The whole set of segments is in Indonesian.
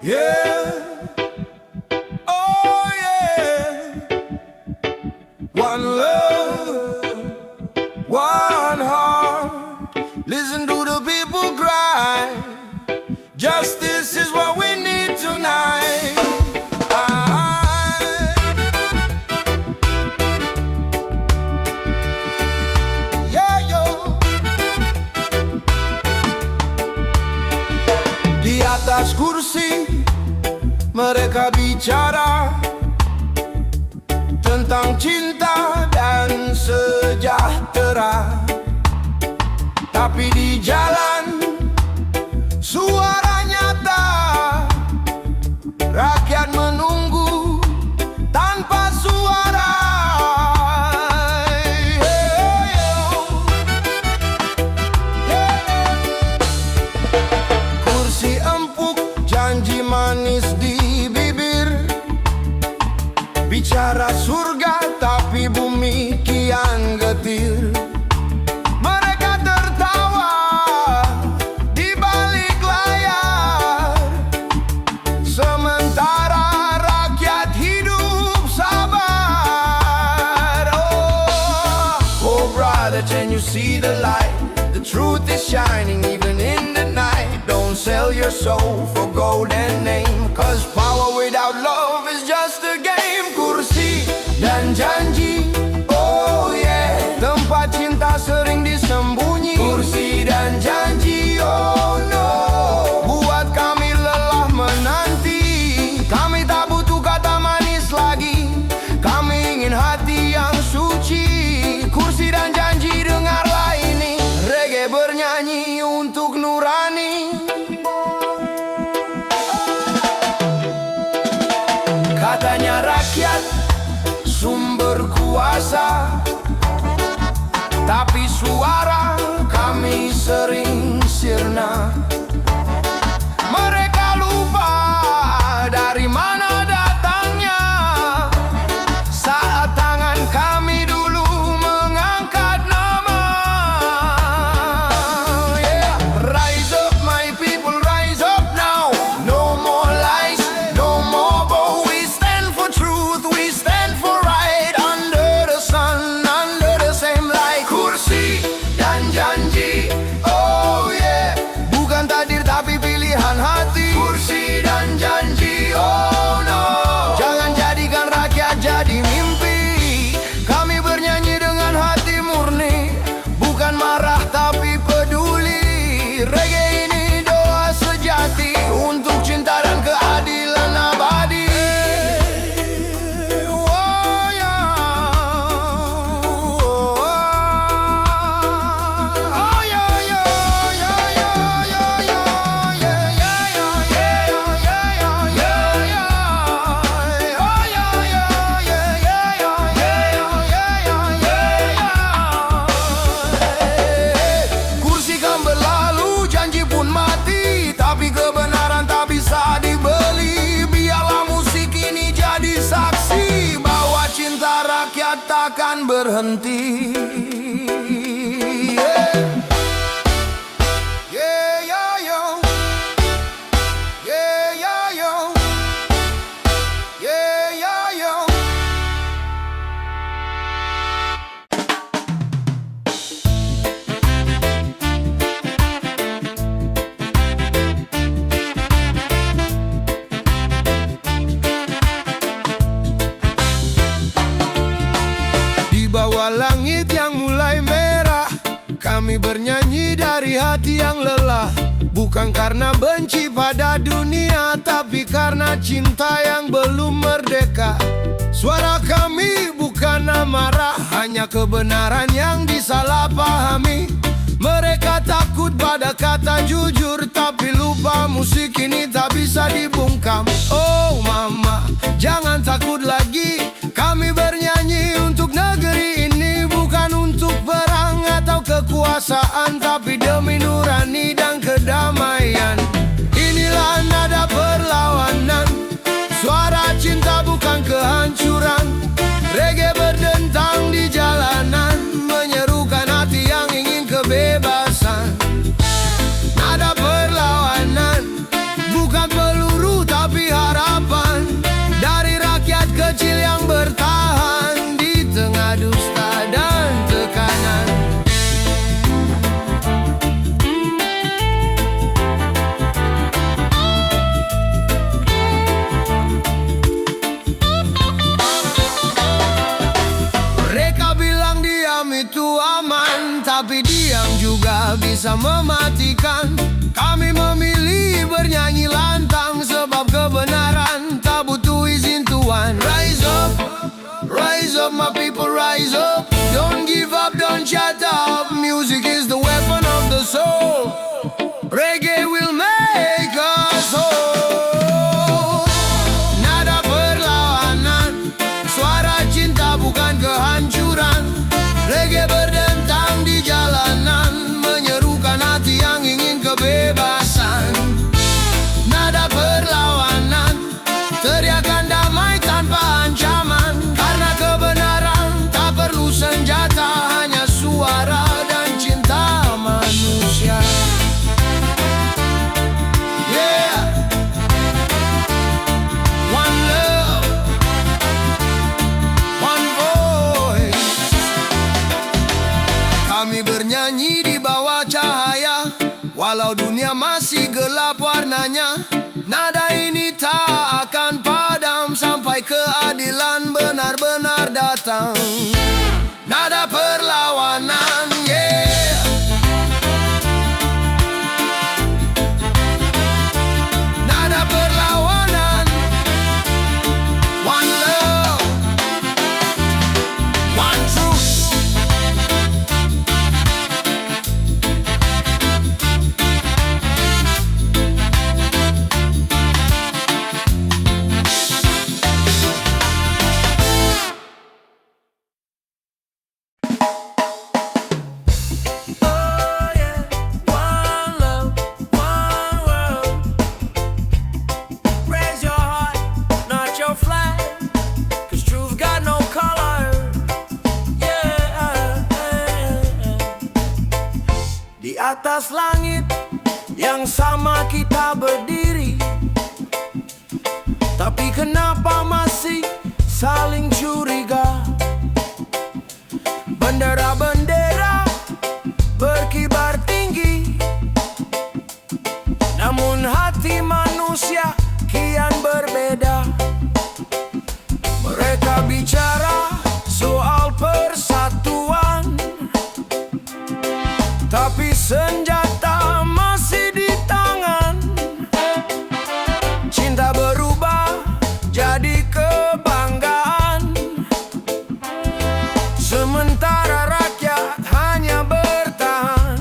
Yeah, oh yeah. One love, one heart. Listen to the people cry. Justice is what we need tonight. Yeah, yo. Di atas kursi mereka bicara tentang cinta dan sejahtera, tapi di jalan suara nyata, rakyat menunggu tanpa suara. Kursi empuk, janji manis di bibir, bicara surga tapi bumi kian getir. Mereka tertawa di balik layar, sementara rakyat hidup sabar. Oh brother, can you see the light? The truth is shining even in the night. Don't sell your soul for gold and name, 'cause power without love is just a game. Kursi dan janji, oh yeah, tempat cinta sering disembunyi. Kursi dan janji, oh no, buat kami lelah menanti. Kami tak butuh kata manis lagi, kami ingin hati yang suci. Kursi dan janji, dengarlah ini, reggae bernyanyi untuk nurani. Katanya rakyat sumber kuasa, tapi suara kami sering sirna. Mereka lupa dari mana datangnya saat tangan kami dulu mengangkat nama. Yeah. Rise up my people, rise up now. No more lies, no more bow. We stand for truth, we stand for right. Under the sun, under the same light. Kursi dan janji, oh yeah, bukan takdir tapi pilihan hati. Kursi dan janji, oh no, jangan jadikan rakyat jadi mimpi. Kami bernyanyi dengan hati murni, bukan marah tapi peduli. Reggae ini doa sejati untuk cinta dan keadilan abadi. Oh yeah, oh yeah, yeah, yeah, yeah, yeah, yeah, kursi kan berlalu, janji pun mati, tapi kebenaran tak bisa dibeli. Biarlah musik ini jadi saksi bahwa cinta rakyat takkan berhenti. Yeah, yeah, yo. Yeah, yeah, yo. Yeah, yeah, yo. Di bawah langit yang mulai merah, kami bernyanyi dari hati yang lelah. Bukan karena benci pada dunia, tapi karena cinta yang belum merdeka. Suara kami bukan amarah, hanya kebenaran yang disalahpahami. Mereka takut pada kata jujur, tapi lupa musik ini tak bisa dibungkam. Oh mama, jangan takut lagi, kami bernyanyi untuk negeri ini. Bukan untuk perang atau kekuasaan, tapi demi nurani dan kedamaian. Inilah nada perlawanan, suara cinta bukan kehancuran. Reggae berdentang di jalanan, menyerukan hati yang ingin kebebasan. Nada perlawanan, bukan peluru bisa mematikan. Kami memilih bernyanyi lantang, sebab kebenaran tak butuh izin Tuhan. Rise up my people, rise up. Don't give up, don't shut up. Music is the weapon of the soul. Reggae will make us whole. Nada perlawanan, suara cinta bukan kehancuran. Reggae berdentang di jalanan, menyerukan hati yang ingin kebebasan. Nada perlawanan, teriakan damai tanpa ancaman. Karena kebenaran tak perlu senjata, hanya suara dan cinta manusia. Kami bernyanyi di bawah cahaya, walau dunia masih gelap warnanya. Nada ini tak akan padam sampai keadilan benar-benar datang. Nada perlawanan, yeah. Nada perlawanan. One love, one truth. Di atas langit yang sama kita berdiri, tapi kenapa masih saling curiga? Bendera-bendera berkibar tinggi, namun hati manusia kian berbeda. Mereka bicara soal persatuan, tapi senjata masih di tangan. Cinta berubah jadi kebanggaan, sementara rakyat hanya bertahan.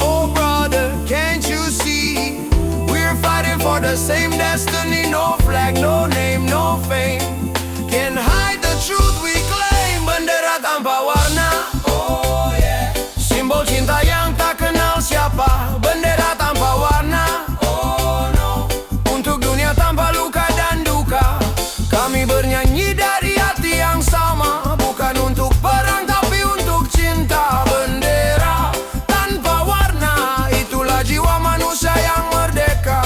Oh brother, can't you see? We're fighting for the same destiny. No flag, no name, no fame can hide the truth we claim. Bendera tanpa warna, simbol cinta yang tak kenal siapa. Bendera tanpa warna, oh no, untuk dunia tanpa luka dan duka. Kami bernyanyi dari hati yang sama, bukan untuk perang tapi untuk cinta. Bendera tanpa warna, itulah jiwa manusia yang merdeka.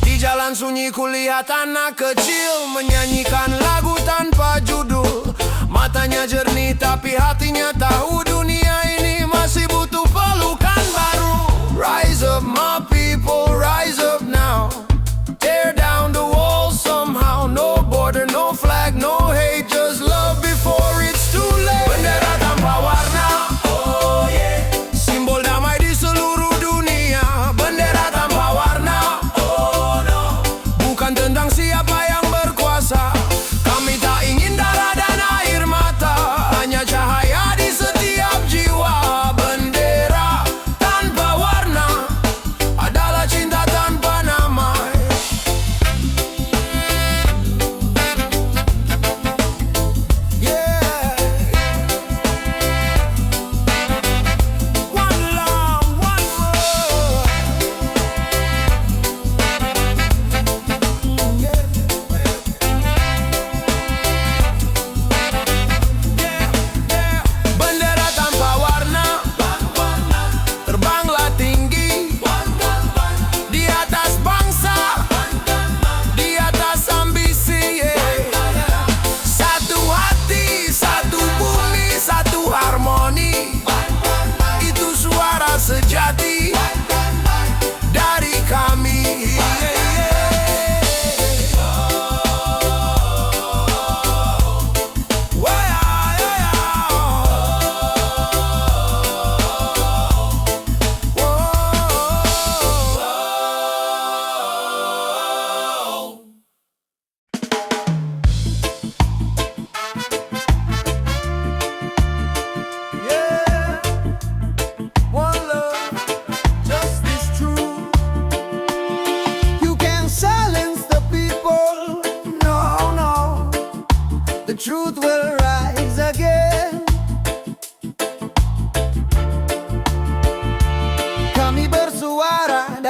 Di jalan sunyi kulihat anak kecil menyanyikan lagu tanpa judul. Matanya jernih tapi hatinya tahu dunia ini masih butuh pelukan baru. Rise up my people, rise up now. Tear down the walls somehow. No border, no flag, no hate, just love before it's too late. Bendera tanpa warna, oh yeah, simbol damai di seluruh dunia. Bendera tanpa warna, oh no, bukan tentang siapa yang berkuasa. Kami tak ingin darah dan air mata, hanya cahaya di setiap jiwa. Bendera tanpa warna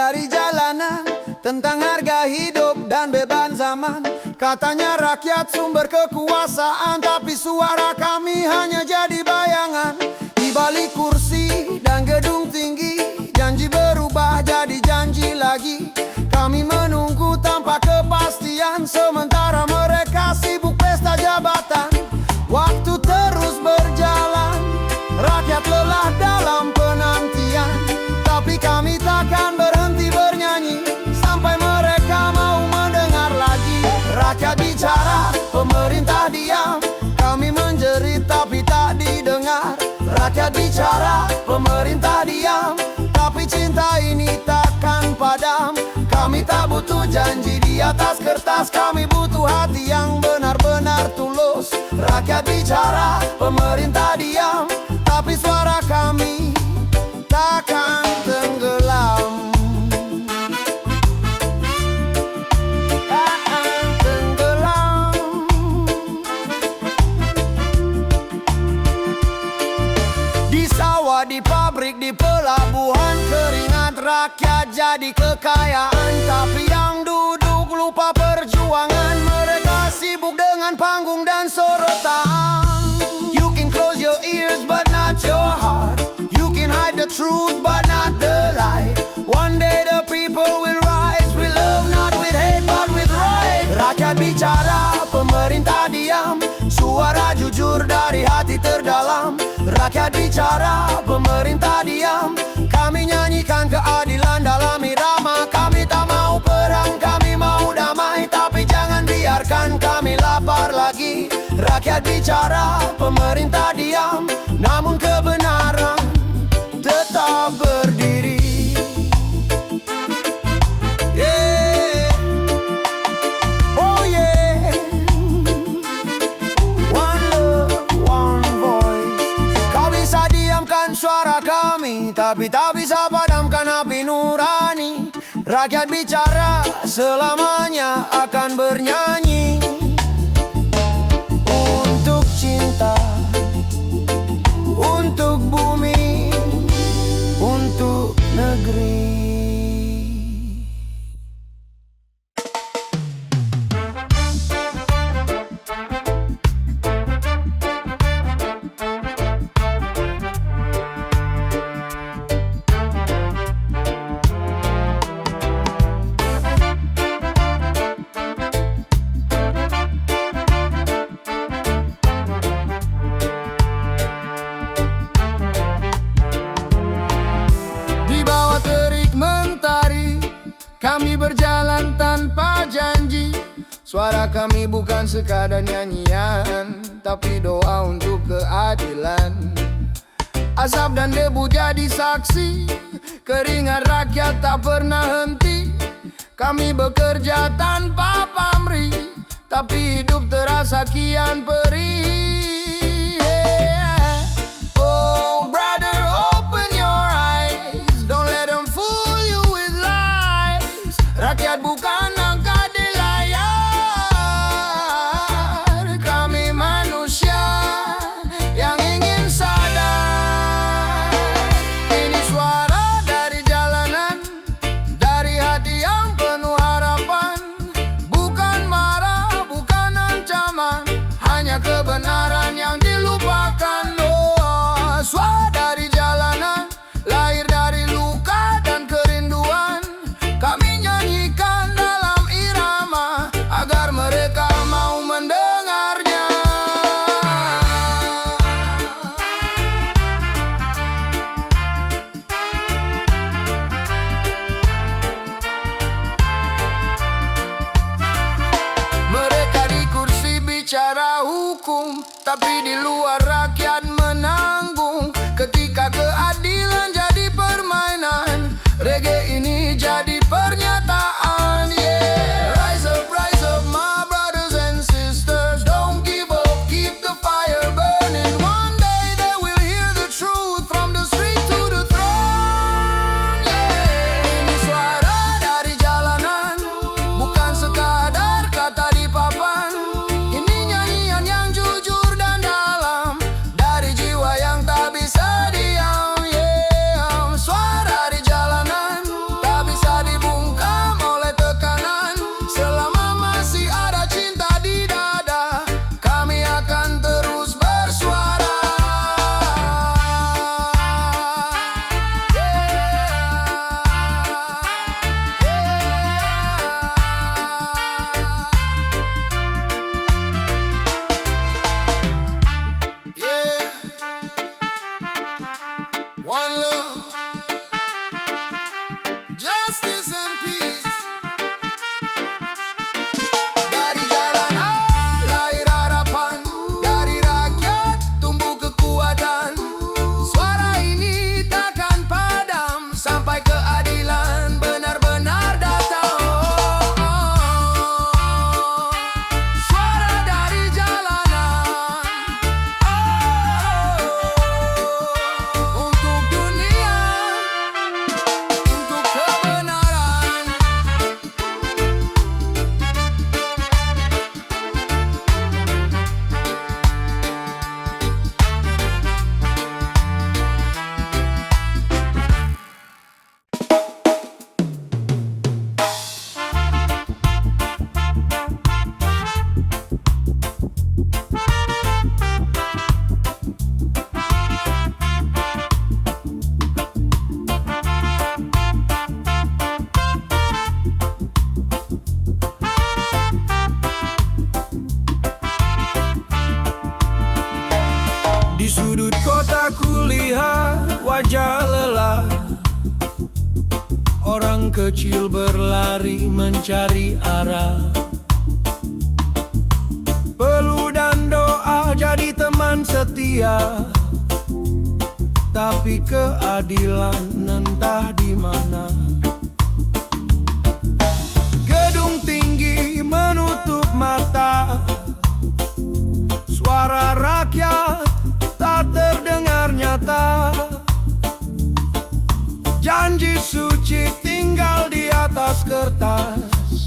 dari jalanan, tentang harga hidup dan beban zaman. Katanya rakyat sumber kekuasaan, tapi suara kami hanya jadi bayangan. Di balik kursi dan gedung tinggi, janji berubah jadi janji lagi. Kami menunggu tanpa kepastian, sementara mereka sibuk pesta jabatan. Waktu terus berjalan, rakyat lelah dalam penantian, tapi kami takkan berhenti bernyanyi sampai mereka mau mendengar lagi. Rakyat bicara, pemerintah diam, kami menjerit tapi tak didengar. Rakyat bicara, pemerintah diam, tapi cinta ini takkan padam. Kami tak butuh janji di atas kertas, kami butuh hati yang benar-benar tulus. Rakyat bicara, pemerintah diam, tapi suara kami takkan tenggelam. Takkan tenggelam. Di sawah, di pabrik, di pelabuhan, keringat rakyat jadi kekayaan. Tapi yang duduk lupa perjuangan, mereka sibuk dengan panggung dan sorotan. You can close your ears but not your heart. You can hide the truth but not the light. One day the people will rise with love, not with hate but with right. Rakyat bicara, pemerintah diam, suara jujur dari hati terdalam. Rakyat bicara, pemerintah diam, kami nyanyikan keadilan dalam irama. Kami tak mau perang, kami mau damai, tapi jangan biarkan kami lapar lagi. Rakyat bicara, pemerintah diam, namun kebenaran tetap berdiri. Yeah. Oh yeah. One love, one voice. Kau bisa diamkan suara kami, tapi tak bisa padamkan api nurani. Rakyat bicara, selamanya akan bernyanyi untuk cinta, untuk bumi, untuk negeri. Kami berjalan tanpa janji, suara kami bukan sekadar nyanyian, tapi doa untuk keadilan. Asap dan debu jadi saksi, keringat rakyat tak pernah henti. Kami bekerja tanpa pamrih, tapi hidup terasa kian perih. Oh brother, open your eyes, don't let them fool you with lies. Rakyat bukan angka di layar, kami manusia yang ingin sadar. Ini suara dari jalanan, dari hati yang penuh harapan. Bukan marah, bukan ancaman, hanya kebenaran yang dilupakan. Oh, suara dari jalanan, lahir dari luka dan kerinduan. Kami nyanyikan dalam irama agar mereka mau mendengarnya. Mereka di kursi bicara hukum, tapi di luar rakyat menanggung. Ketika keadilan jadi permainan, reggae ini jadi pernyataan. Yeah. Rise up my brothers and sisters, don't give up, keep the fire burning. One day they will hear the truth from the street to the throne. Yeah. Ini suara dari jalanan, bukan sekadar kata di papan. Ini nyanyian yang jujur dan dalam, dari jiwa yang tak bisa diam. Yeah. Suara di jalanan, tak bisa justice and peace. Dari jalanan lahir harapan, dari rakyat tumbuh kekuatan. Suara ini takkan padam sampai keadilan benar-benar datang. Suara dari jalanan, untuk dunia, untuk kebenaran. Di sudut kota kulihat wajah lelah, orang kecil berlari mencari arah. Peluh dan doa jadi teman setia, tapi keadilan entah di mana. Gedung tinggi menutup mata, suara rakyat tak terdengar nyata. Janji suci tinggal di atas kertas,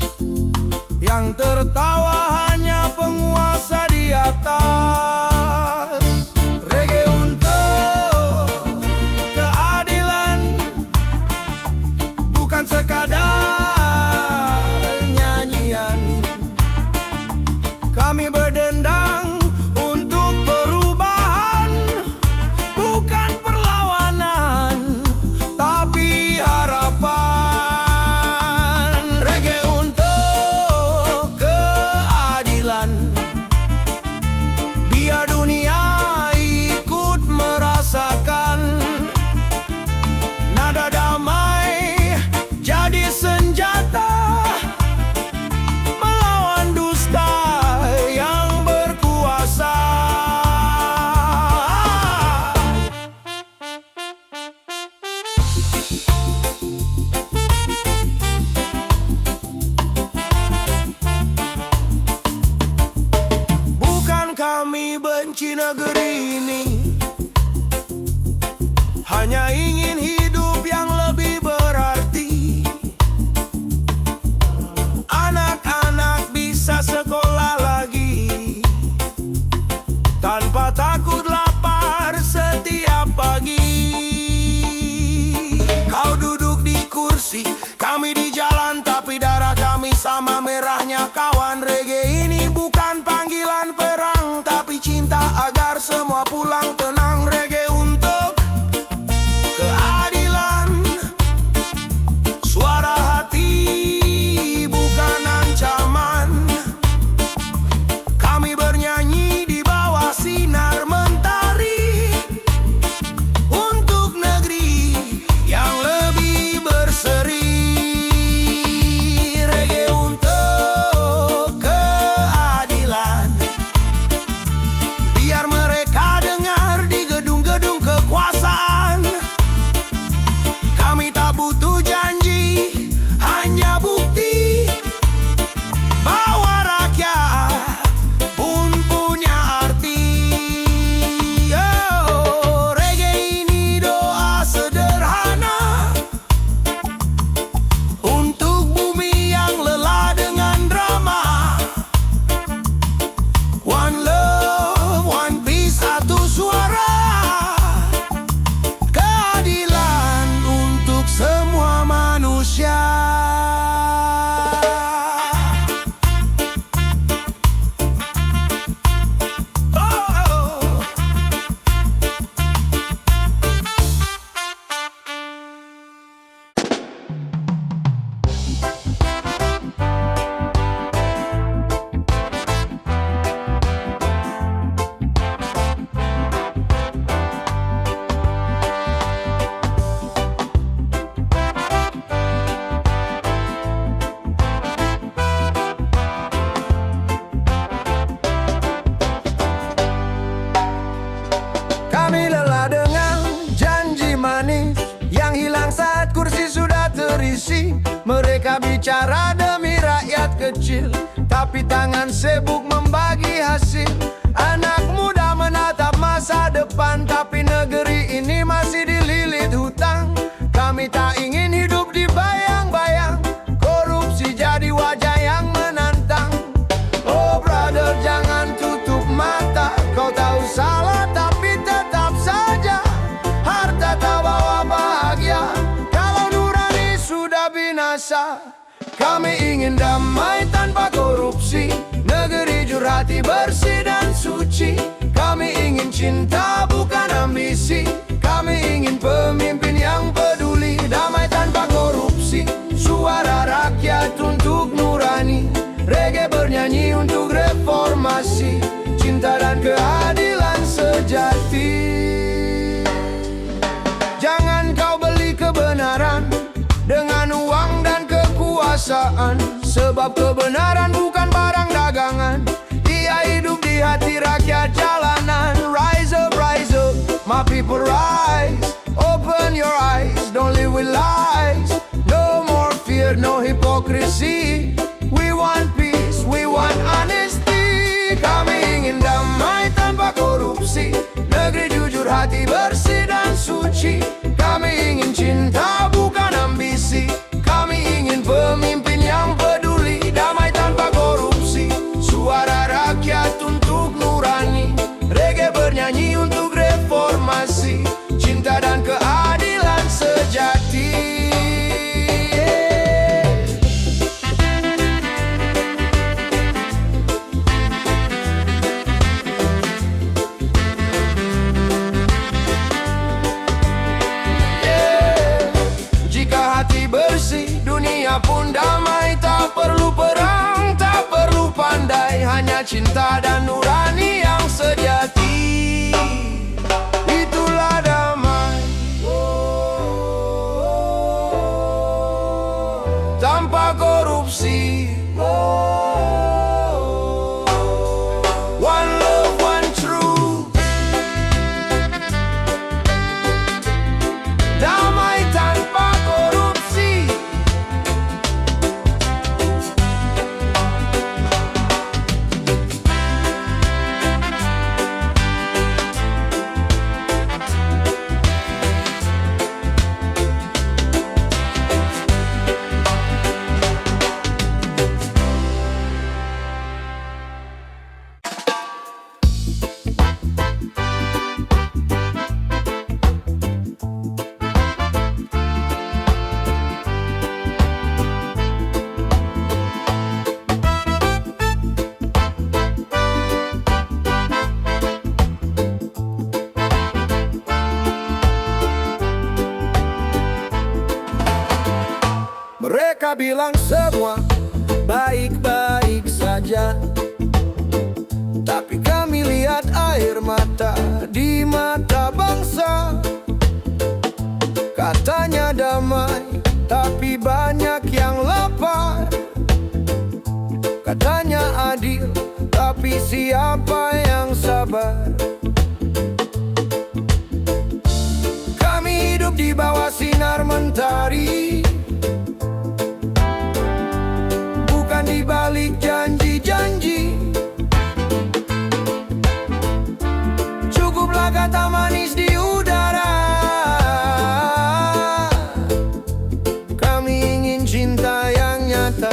yang tertawa hanya penguasa di atas. Reggae untuk keadilan, bukan sekadar nyanyian. Kami berdendang untuk perubahan, bukan perlawanan, tapi harapan. Reggae untuk keadilan, biar dunia ikut merasakan. Nada damai jadi senjata, melawan dusta yang berkuasa. Bukan kami benci negeri ini, hanya ingin hidup yang lebih berarti. Anak-anak bisa sekolah lagi tanpa takut lapar setiap pagi. Kau duduk di kursi, kami di jalan, tapi darah kami sama merahnya kawan. Reggae ini bukan panggilan perang, tapi cinta agar semua pulang tenang. Reggae untuk keadilan, suara hati bukan ancaman. Kami bernyanyi di bawah sinar mentari, untuk negeri yang lebih berseri. Reggae untuk keadilan, biar mereka dengar hanya bicara demi rakyat kecil, tapi tangan sibuk membagi hasil. Anak muda menatap masa depan, tapi negeri ini masih dililit hutang. Kami tak ingin hidup di bayang-bayang, korupsi jadi wajah yang menantang. Oh brother, jangan tutup mata, kau tahu salah tapi tetap saja. Harta tak bawa bahagia kalau nurani sudah binasa. Kami ingin damai tanpa korupsi, negeri jujur, hati bersih dan suci. Kami ingin cinta bukan ambisi, kami ingin pemimpin yang peduli. Damai tanpa korupsi, suara rakyat untuk nurani. Reggae bernyanyi untuk reformasi, cinta dan keadilan sejati. Jangan kau beli kebenaran dengan uang dan kekuasaan, sebab kebenaran bukan barang dagangan. Ia hidup di hati rakyat jalanan. Rise up, my people rise. Open your eyes, don't live with lies. No more fear, no hypocrisy. We want peace, we want honesty. Kami ingin damai tanpa korupsi, negeri jujur, hati bersih dan suci. Kami ingin cinta bukan ambisi, kami ingin pemimpin yang peduli. Damai tanpa korupsi, suara rakyat untuk nurani. Reggae bernyanyi untuk reformasi, cinta dan keadilan sejati. Dunia pun damai, tak perlu perang, tak perlu pandai, hanya cinta dan nurani yang sejati. Itulah damai, tanpa korupsi. One love, one truth. Damai tanpa korupsi. Mereka bilang semua baik-baik saja, tapi kami lihat air mata di mata bangsa. Katanya damai, tapi banyak yang lapar. Katanya adil, tapi siapa yang sabar? Kami hidup di bawah sinar mentari, di balik janji-janji. Cukuplah kata manis di udara. Kami ingin cinta yang nyata.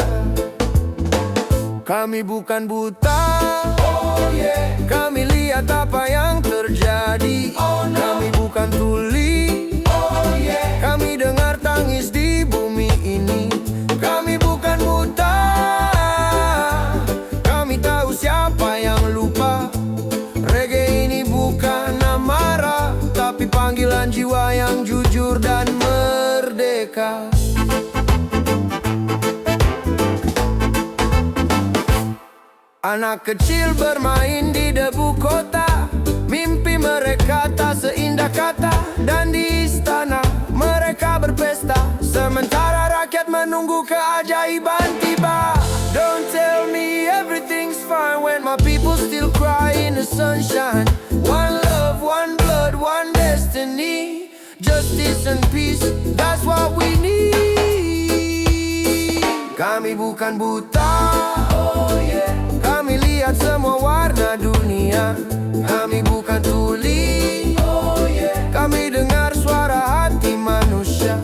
Kami bukan buta, oh yeah. Kami lihat apa yang terjadi, oh no. Kami bukan tuli, oh yeah. Kami dengar tangis di bumi ini. Kami bukan buta, kami tahu siapa yang lupa. Reggae ini bukan amarah, tapi panggilan jiwa yang jujur dan merdeka. Anak kecil bermain di debu kota, mimpi mereka tak seindah kata. Dan di istana mereka berpesta, sementara rakyat menunggu keajaiban tiba. Don't tell me everything's fine when my people still cry in the sunshine. One love, one blood, one destiny. Justice and peace, that's what we need. Kami bukan buta, oh yeah. Kami lihat semua warna dunia. Kami bukan tuli, oh yeah. Kami dengar suara hati manusia.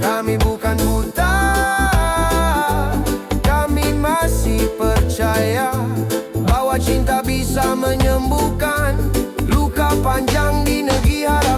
Kami bukan buta, kami masih percaya bahwa cinta bisa menyembuhkan luka panjang di negeri harapan.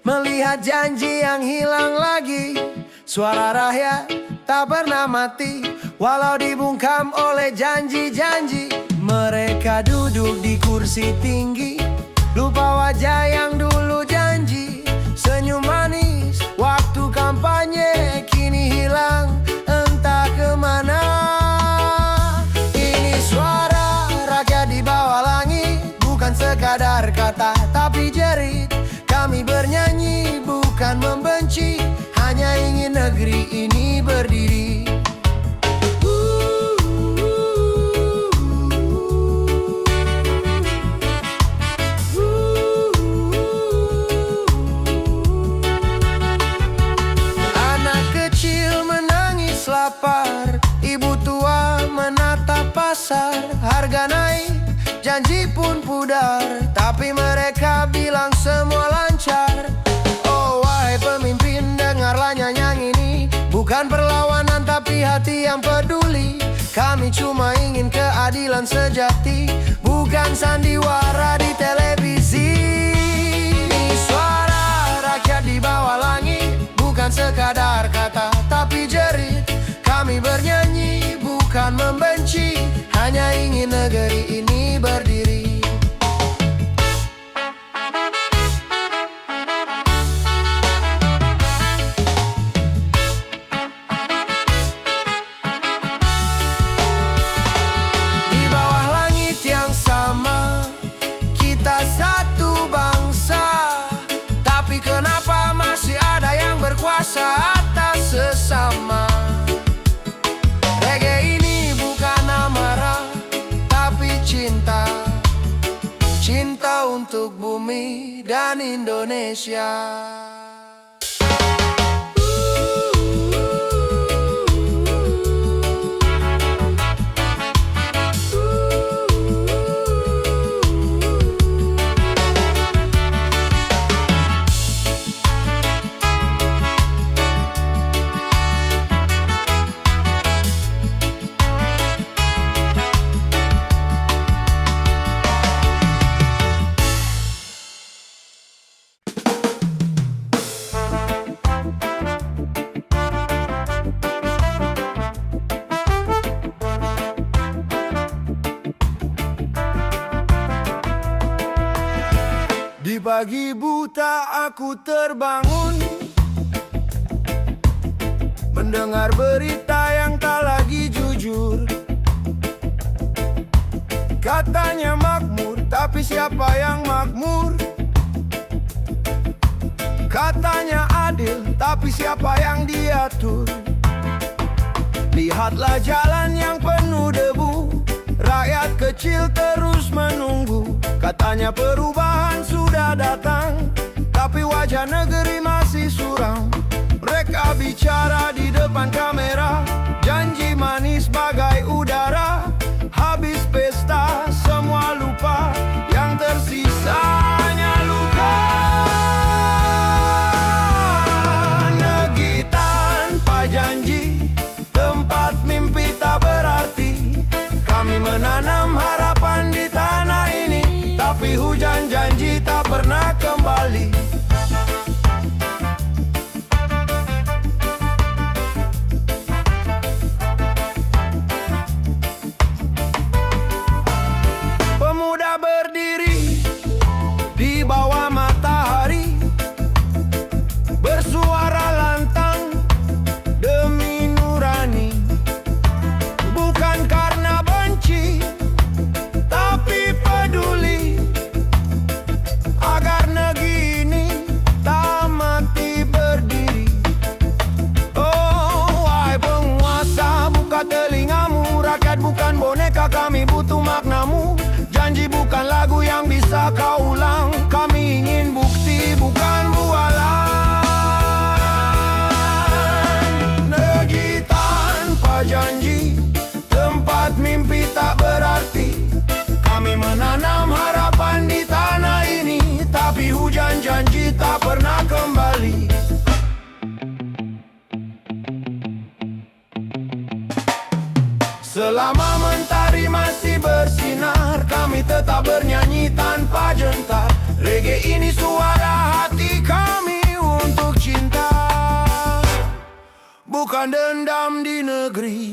Melihat janji yang hilang lagi, suara rakyat tak pernah mati, walau dibungkam oleh janji-janji. Mereka duduk di kursi tinggi, lupa wajah yang dulu janji. Senyum manis waktu kampanye kini hilang entah kemana. Ini suara rakyat di bawah langit, bukan sekadar kata tapi jerit. Kami bernyanyi bukan membenci, hanya ingin negeri ini berdiri. Anak kecil menangis lapar, ibu tua menatap pasar. Harga naik, janji pun pudar, tapi mereka bilang semua lancar. Oh wahai pemimpin, dengarlah nyanyian ini, bukan perlawanan tapi hati yang peduli. Kami cuma ingin keadilan sejati, bukan sandiwara di televisi. Ini suara rakyat di bawah langit, bukan sekadar kata tapi jerit. Kami bernyanyi bukan membenci, hanya ingin negeri ini berdiri. Di bawah langit yang sama, kita satu bangsa. Tapi kenapa masih ada yang berkuasa atas sesama? Reggae ini bukan amarah, tapi cinta. Cinta untuk bumi dan Indonesia. Di pagi buta aku terbangun, mendengar berita yang tak lagi jujur. Katanya makmur, tapi siapa yang makmur? Katanya adil, tapi siapa yang diatur? Lihatlah jalan yang penuh debu, Katanya perubahan sudah datang, tapi wajah negeri masih suram. Mereka bicara di depan kamera, janji manis bagai udara. Habis pesta semua lupa, yang tersisa hanya luka. Negeri tanpa janji, tempat mimpi tak berarti. Kami menanam harapan di tanah ini, tapi hujan janji tak pernah kembali. Pemuda berdiri di bawah matahari, bersuara lantang demi nurani. Bukan karena benci, tapi peduli agar negeri ini tak mati berdiri. Oh, wahai penguasa, buka telingamu. Rakyat bukan boneka, kami butuh maknamu. Janji bukan lagu yang bisa kau ulang. Kami ingin bukti, bukan bualan. Negeri tanpa janji, tempat mimpi tak berarti. Kami menanam harapan di tanah ini, tapi hujan janji tak pernah kembali. Selama mentari masih bersinar, kami tetap bernyanyi tanpa jentar. Reggae ini suara hati kami untuk cinta, bukan dendam di negeri.